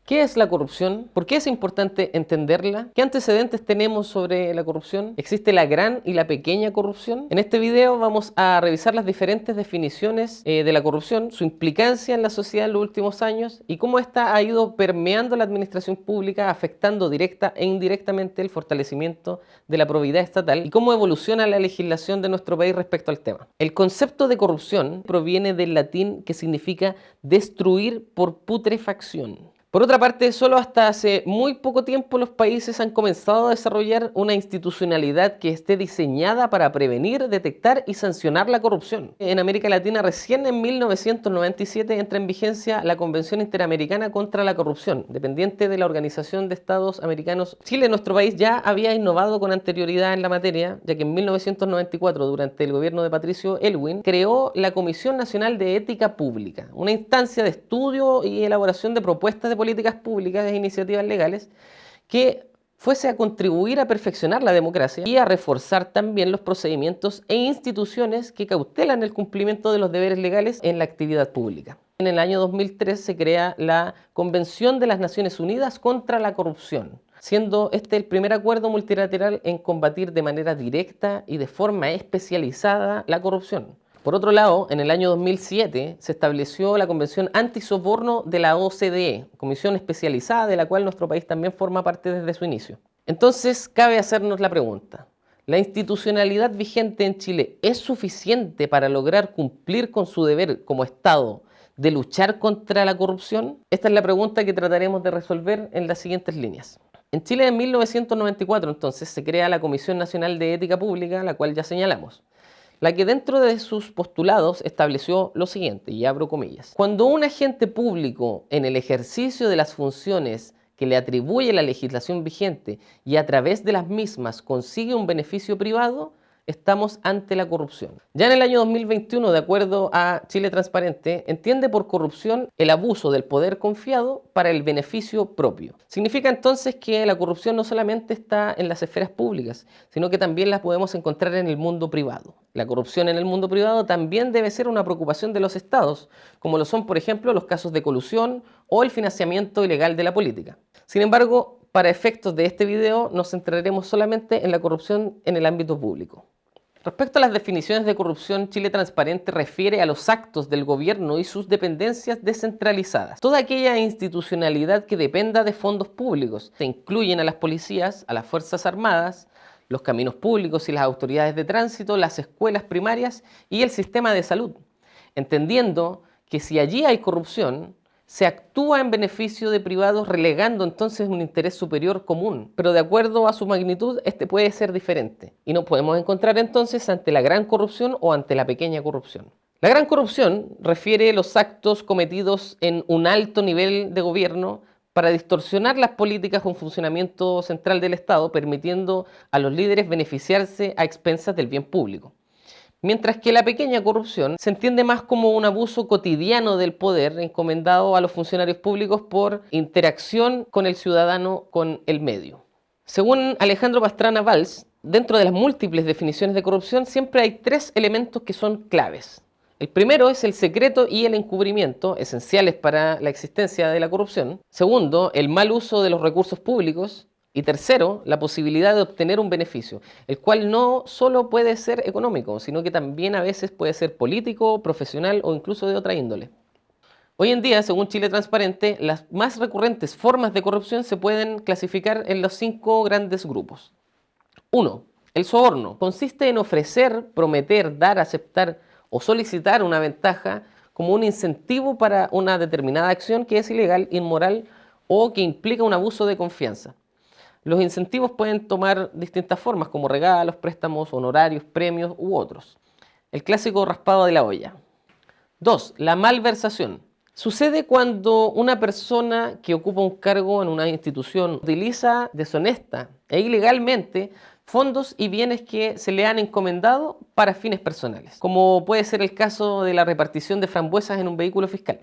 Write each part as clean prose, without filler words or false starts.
¿Qué es la corrupción? ¿Por qué es importante entenderla? ¿Qué antecedentes tenemos sobre la corrupción? ¿Existe la gran y la pequeña corrupción? En este video vamos a revisar las diferentes definiciones de la corrupción, su implicancia en la sociedad en los últimos años y cómo esta ha ido permeando la administración pública, afectando directa e indirectamente el fortalecimiento de la probidad estatal y cómo evoluciona la legislación de nuestro país respecto al tema. El concepto de corrupción proviene del latín que significa destruir por putrefacción. Por otra parte, solo hasta hace muy poco tiempo los países han comenzado a desarrollar una institucionalidad que esté diseñada para prevenir, detectar y sancionar la corrupción. En América Latina, recién en 1997 entra en vigencia la Convención Interamericana contra la Corrupción, dependiente de la Organización de Estados Americanos. Chile, nuestro país, ya había innovado con anterioridad en la materia, ya que en 1994, durante el gobierno de Patricio Aylwin, creó la Comisión Nacional de Ética Pública, una instancia de estudio y elaboración de propuestas de políticas públicas e iniciativas legales que fuese a contribuir a perfeccionar la democracia y a reforzar también los procedimientos e instituciones que cautelan el cumplimiento de los deberes legales en la actividad pública. En el año 2003 se crea la Convención de las Naciones Unidas contra la Corrupción, siendo este el primer acuerdo multilateral en combatir de manera directa y de forma especializada la corrupción. Por otro lado, en el año 2007 se estableció la Convención Antisoborno de la OCDE, comisión especializada de la cual nuestro país también forma parte desde su inicio. Entonces, cabe hacernos la pregunta: ¿la institucionalidad vigente en Chile es suficiente para lograr cumplir con su deber como Estado de luchar contra la corrupción? Esta es la pregunta que trataremos de resolver en las siguientes líneas. En Chile, en 1994, entonces, se crea la Comisión Nacional de Ética Pública, la cual ya señalamos, la que dentro de sus postulados estableció lo siguiente, y abro comillas: cuando un agente público en el ejercicio de las funciones que le atribuye la legislación vigente y a través de las mismas consigue un beneficio privado, estamos ante la corrupción. Ya en el año 2021, de acuerdo a Chile Transparente, entiende por corrupción el abuso del poder confiado para el beneficio propio. Significa entonces que la corrupción no solamente está en las esferas públicas, sino que también la podemos encontrar en el mundo privado. La corrupción en el mundo privado también debe ser una preocupación de los estados, como lo son, por ejemplo, los casos de colusión o el financiamiento ilegal de la política. Sin embargo, para efectos de este video, nos centraremos solamente en la corrupción en el ámbito público. Respecto a las definiciones de corrupción, Chile Transparente refiere a los actos del gobierno y sus dependencias descentralizadas. Toda aquella institucionalidad que dependa de fondos públicos. Se incluyen a las policías, a las Fuerzas Armadas, los caminos públicos y las autoridades de tránsito, las escuelas primarias y el sistema de salud, entendiendo que si allí hay corrupción, se actúa en beneficio de privados, relegando entonces un interés superior común, pero de acuerdo a su magnitud, este puede ser diferente y nos podemos encontrar entonces ante la gran corrupción o ante la pequeña corrupción. La gran corrupción refiere los actos cometidos en un alto nivel de gobierno para distorsionar las políticas o funcionamiento central del Estado, permitiendo a los líderes beneficiarse a expensas del bien público. Mientras que la pequeña corrupción se entiende más como un abuso cotidiano del poder encomendado a los funcionarios públicos por interacción con el ciudadano, con el medio. Según Alejandro Pastrana Valls, dentro de las múltiples definiciones de corrupción siempre hay tres elementos que son claves. El primero es el secreto y el encubrimiento, esenciales para la existencia de la corrupción. Segundo, el mal uso de los recursos públicos. Y tercero, la posibilidad de obtener un beneficio, el cual no solo puede ser económico, sino que también a veces puede ser político, profesional o incluso de otra índole. Hoy en día, según Chile Transparente, las más recurrentes formas de corrupción se pueden clasificar en los 5 grandes grupos. 1. El soborno. Consiste en ofrecer, prometer, dar, aceptar o solicitar una ventaja como un incentivo para una determinada acción que es ilegal, inmoral o que implica un abuso de confianza. Los incentivos pueden tomar distintas formas, como regalos, préstamos, honorarios, premios u otros. El clásico raspado de la olla. 2. La malversación. Sucede cuando una persona que ocupa un cargo en una institución utiliza deshonesta e ilegalmente fondos y bienes que se le han encomendado para fines personales, como puede ser el caso de la repartición de frambuesas en un vehículo fiscal.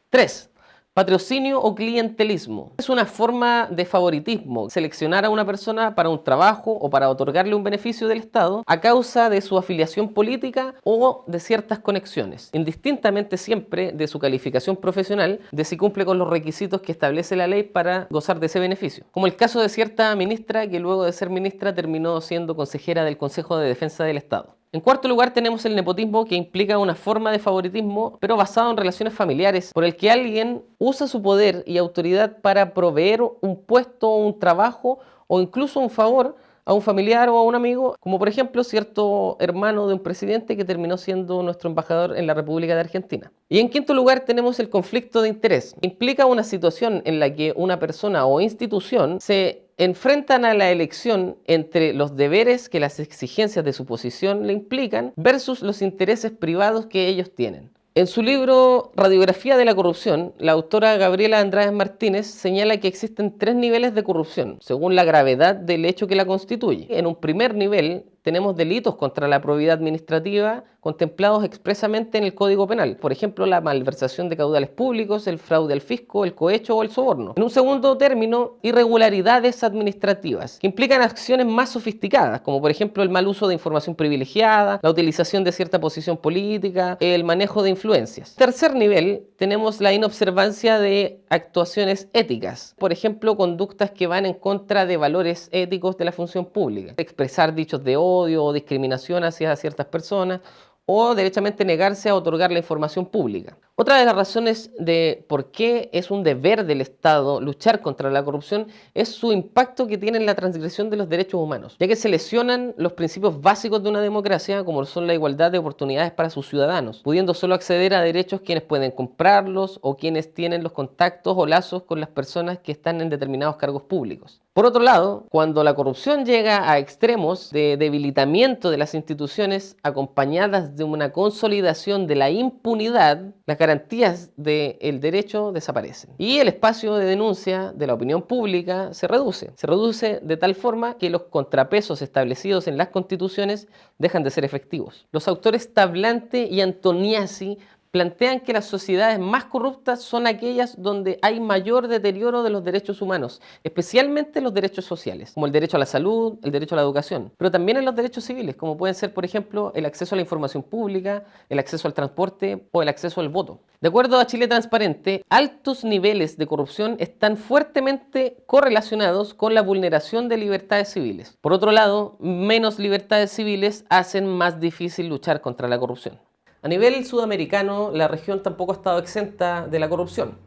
3. Patrocinio o clientelismo. Es una forma de favoritismo, seleccionar a una persona para un trabajo o para otorgarle un beneficio del Estado a causa de su afiliación política o de ciertas conexiones, indistintamente siempre de su calificación profesional, de si cumple con los requisitos que establece la ley para gozar de ese beneficio. Como el caso de cierta ministra que luego de ser ministra terminó siendo consejera del Consejo de Defensa del Estado. En cuarto lugar tenemos el nepotismo, que implica una forma de favoritismo, pero basado en relaciones familiares, por el que alguien usa su poder y autoridad para proveer un puesto, un trabajo o incluso un favor a un familiar o a un amigo, como por ejemplo cierto hermano de un presidente que terminó siendo nuestro embajador en la República de Argentina. Y en quinto lugar tenemos el conflicto de interés. Implica una situación en la que una persona o institución se enfrentan a la elección entre los deberes que las exigencias de su posición le implican versus los intereses privados que ellos tienen. En su libro Radiografía de la corrupción, la autora Gabriela Andrade Martínez señala que existen 3 niveles de corrupción, según la gravedad del hecho que la constituye. En un primer nivel tenemos delitos contra la probidad administrativa contemplados expresamente en el Código Penal. Por ejemplo, la malversación de caudales públicos, el fraude al fisco, el cohecho o el soborno. En un segundo término, irregularidades administrativas, que implican acciones más sofisticadas, como por ejemplo el mal uso de información privilegiada, la utilización de cierta posición política, el manejo de influencias. Tercer nivel, tenemos la inobservancia de actuaciones éticas, por ejemplo, conductas que van en contra de valores éticos de la función pública, expresar dichos de odio o discriminación hacia ciertas personas, o derechamente negarse a otorgar la información pública. Otra de las razones de por qué es un deber del Estado luchar contra la corrupción es su impacto que tiene en la transgresión de los derechos humanos, ya que se lesionan los principios básicos de una democracia, como son la igualdad de oportunidades para sus ciudadanos, pudiendo solo acceder a derechos quienes pueden comprarlos o quienes tienen los contactos o lazos con las personas que están en determinados cargos públicos. Por otro lado, cuando la corrupción llega a extremos de debilitamiento de las instituciones acompañadas de una consolidación de la impunidad, las garantías del derecho desaparecen y el espacio de denuncia de la opinión pública se reduce. Se reduce de tal forma que los contrapesos establecidos en las constituciones dejan de ser efectivos. Los autores Tablante y Antoniazzi plantean que las sociedades más corruptas son aquellas donde hay mayor deterioro de los derechos humanos, especialmente los derechos sociales, como el derecho a la salud, el derecho a la educación, pero también en los derechos civiles, como pueden ser, por ejemplo, el acceso a la información pública, el acceso al transporte o el acceso al voto. De acuerdo a Chile Transparente, altos niveles de corrupción están fuertemente correlacionados con la vulneración de libertades civiles. Por otro lado, menos libertades civiles hacen más difícil luchar contra la corrupción. A nivel sudamericano, la región tampoco ha estado exenta de la corrupción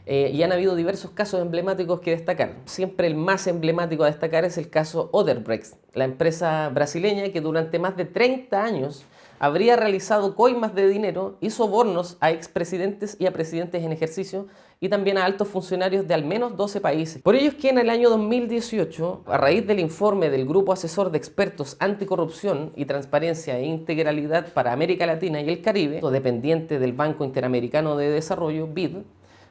y han habido diversos casos emblemáticos que destacar. Siempre el más emblemático a destacar es el caso Odebrecht, la empresa brasileña que durante más de 30 años habría realizado coimas de dinero y sobornos a expresidentes y a presidentes en ejercicio y también a altos funcionarios de al menos 12 países. Por ello es que en el año 2018, a raíz del informe del Grupo Asesor de Expertos Anticorrupción y Transparencia e Integralidad para América Latina y el Caribe, dependiente del Banco Interamericano de Desarrollo, BID,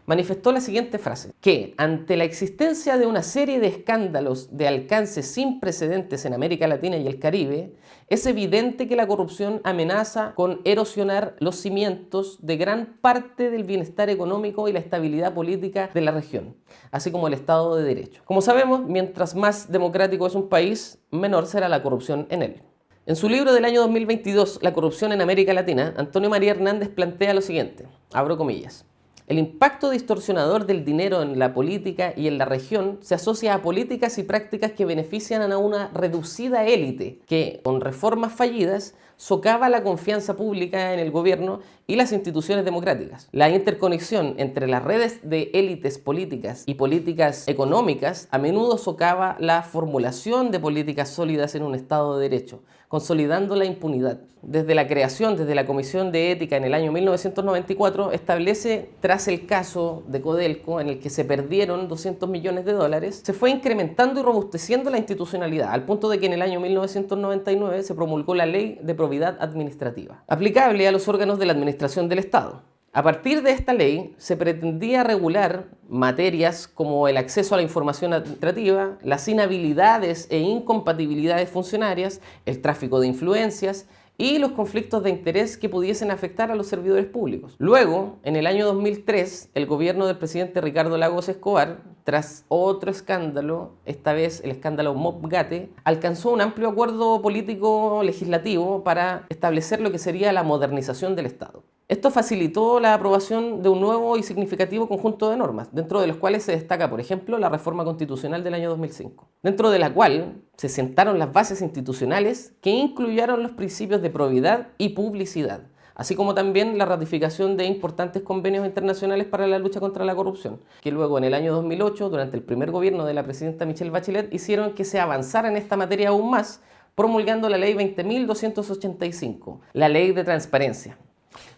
manifestó la siguiente frase, que ante la existencia de una serie de escándalos de alcance sin precedentes en América Latina y el Caribe, es evidente que la corrupción amenaza con erosionar los cimientos de gran parte del bienestar económico y la estabilidad política de la región, así como el Estado de Derecho. Como sabemos, mientras más democrático es un país, menor será la corrupción en él. En su libro del año 2022, La corrupción en América Latina, Antonio María Hernández plantea lo siguiente, abro comillas: el impacto distorsionador del dinero en la política y en la región se asocia a políticas y prácticas que benefician a una reducida élite que, con reformas fallidas, socava la confianza pública en el gobierno y las instituciones democráticas. La interconexión entre las redes de élites políticas y políticas económicas a menudo socava la formulación de políticas sólidas en un Estado de Derecho, consolidando la impunidad. Desde la creación, desde la Comisión de Ética en el año 1994, establece, tras el caso de Codelco, en el que se perdieron 200 millones de dólares, se fue incrementando y robusteciendo la institucionalidad, al punto de que en el año 1999 se promulgó la Ley de Probidad Administrativa, aplicable a los órganos de la administración del Estado. A partir de esta ley se pretendía regular materias como el acceso a la información administrativa, las inhabilidades e incompatibilidades funcionarias, el tráfico de influencias y los conflictos de interés que pudiesen afectar a los servidores públicos. Luego, en el año 2003, el gobierno del presidente Ricardo Lagos Escobar, tras otro escándalo, esta vez el escándalo Mopgate, alcanzó un amplio acuerdo político legislativo para establecer lo que sería la modernización del Estado. Esto facilitó la aprobación de un nuevo y significativo conjunto de normas, dentro de los cuales se destaca, por ejemplo, la reforma constitucional del año 2005, dentro de la cual se sentaron las bases institucionales que incluyeron los principios de probidad y publicidad, así como también la ratificación de importantes convenios internacionales para la lucha contra la corrupción, que luego en el año 2008, durante el primer gobierno de la presidenta Michelle Bachelet, hicieron que se avanzara en esta materia aún más, promulgando la ley 20.285, la ley de transparencia,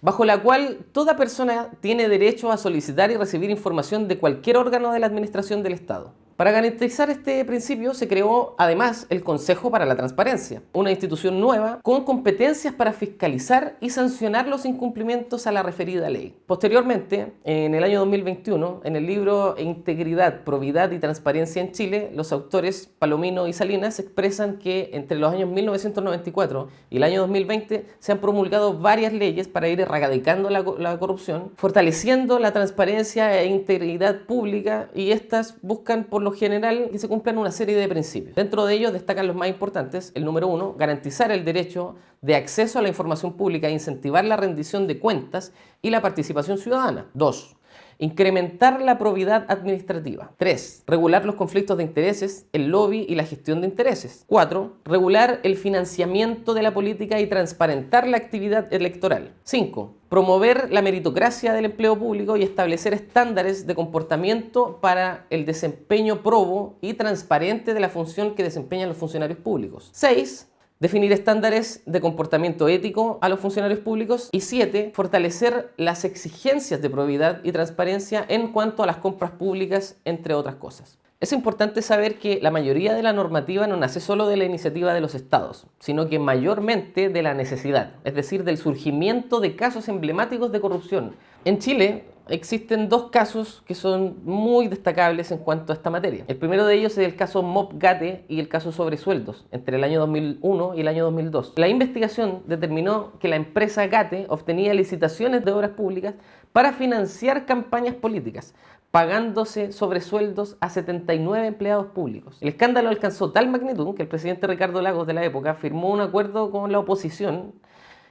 bajo la cual toda persona tiene derecho a solicitar y recibir información de cualquier órgano de la administración del Estado. Para garantizar este principio se creó además el Consejo para la Transparencia, una institución nueva con competencias para fiscalizar y sancionar los incumplimientos a la referida ley. Posteriormente, en el año 2021, en el libro Integridad, Probidad y Transparencia en Chile, los autores Palomino y Salinas expresan que entre los años 1994 y el año 2020 se han promulgado varias leyes para ir erradicando la corrupción, fortaleciendo la transparencia e integridad pública, y estas buscan por lo general que se cumplan una serie de principios. Dentro de ellos destacan los más importantes. El número 1, garantizar el derecho de acceso a la información pública e incentivar la rendición de cuentas y la participación ciudadana. 2, incrementar la probidad administrativa. 3, regular los conflictos de intereses, el lobby y la gestión de intereses. 4, regular el financiamiento de la política y transparentar la actividad electoral. 5, promover la meritocracia del empleo público y establecer estándares de comportamiento para el desempeño probo y transparente de la función que desempeñan los funcionarios públicos. 6, definir estándares de comportamiento ético a los funcionarios públicos. Y 7, fortalecer las exigencias de probidad y transparencia en cuanto a las compras públicas, entre otras cosas. Es importante saber que la mayoría de la normativa no nace solo de la iniciativa de los estados, sino que mayormente de la necesidad, es decir, del surgimiento de casos emblemáticos de corrupción. En Chile existen dos casos que son muy destacables en cuanto a esta materia. El primero de ellos es el caso Mopgate y el caso Sobresueldos, entre el año 2001 y el año 2002. La investigación determinó que la empresa Gate obtenía licitaciones de obras públicas para financiar campañas políticas, pagándose sobresueldos a 79 empleados públicos. El escándalo alcanzó tal magnitud que el presidente Ricardo Lagos de la época firmó un acuerdo con la oposición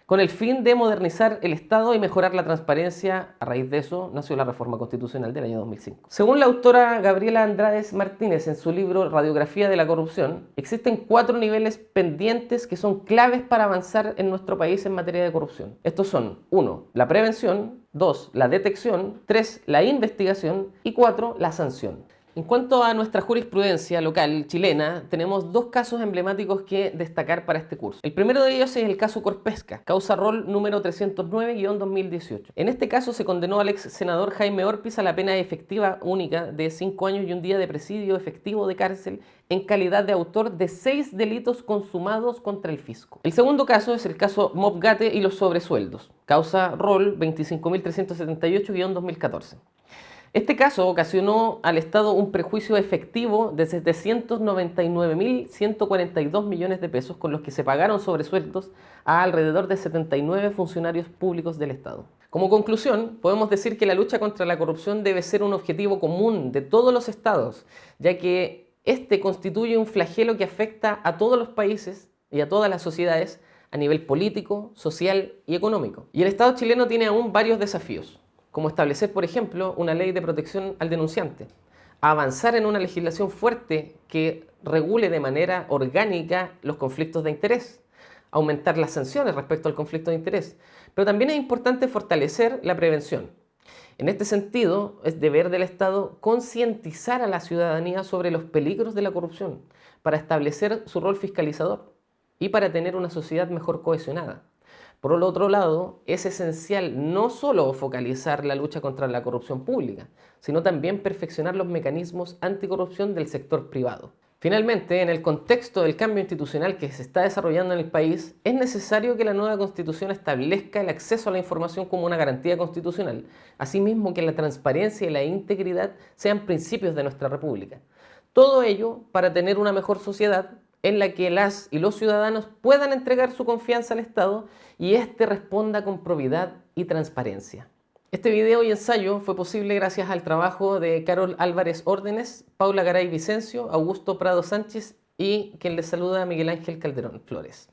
con el fin de modernizar el Estado y mejorar la transparencia. A raíz de eso nació la reforma constitucional del año 2005. Según la autora Gabriela Andrades Martínez en su libro Radiografía de la corrupción, existen 4 niveles pendientes que son claves para avanzar en nuestro país en materia de corrupción. Estos son: 1, la prevención; 2, la detección; 3, la investigación; y 4, la sanción. En cuanto a nuestra jurisprudencia local chilena, tenemos 2 casos emblemáticos que destacar para este curso. El primero de ellos es el caso Corpesca, causa rol número 309-2018. En este caso se condenó al ex senador Jaime Orpiz a la pena efectiva única de 5 años y un día de presidio efectivo de cárcel en calidad de autor de 6 delitos consumados contra el fisco. El segundo caso es el caso Mopgate y los sobresueldos, causa rol 25.378-2014. Este caso ocasionó al Estado un prejuicio efectivo de 799.142 millones de pesos, con los que se pagaron sobresueldos a alrededor de 79 funcionarios públicos del Estado. Como conclusión, podemos decir que la lucha contra la corrupción debe ser un objetivo común de todos los estados, ya que este constituye un flagelo que afecta a todos los países y a todas las sociedades a nivel político, social y económico. Y el Estado chileno tiene aún varios desafíos, como establecer, por ejemplo, una ley de protección al denunciante, avanzar en una legislación fuerte que regule de manera orgánica los conflictos de interés, aumentar las sanciones respecto al conflicto de interés, pero también es importante fortalecer la prevención. En este sentido, es deber del Estado concientizar a la ciudadanía sobre los peligros de la corrupción para establecer su rol fiscalizador y para tener una sociedad mejor cohesionada. Por el otro lado, es esencial no solo focalizar la lucha contra la corrupción pública, sino también perfeccionar los mecanismos anticorrupción del sector privado. Finalmente, en el contexto del cambio institucional que se está desarrollando en el país, es necesario que la nueva Constitución establezca el acceso a la información como una garantía constitucional, asimismo que la transparencia y la integridad sean principios de nuestra República. Todo ello para tener una mejor sociedad en la que las y los ciudadanos puedan entregar su confianza al Estado y éste responda con probidad y transparencia. Este video y ensayo fue posible gracias al trabajo de Carol Álvarez Órdenes, Paula Garay Vicencio, Augusto Prado Sánchez y quien les saluda, Miguel Ángel Calderón Flores.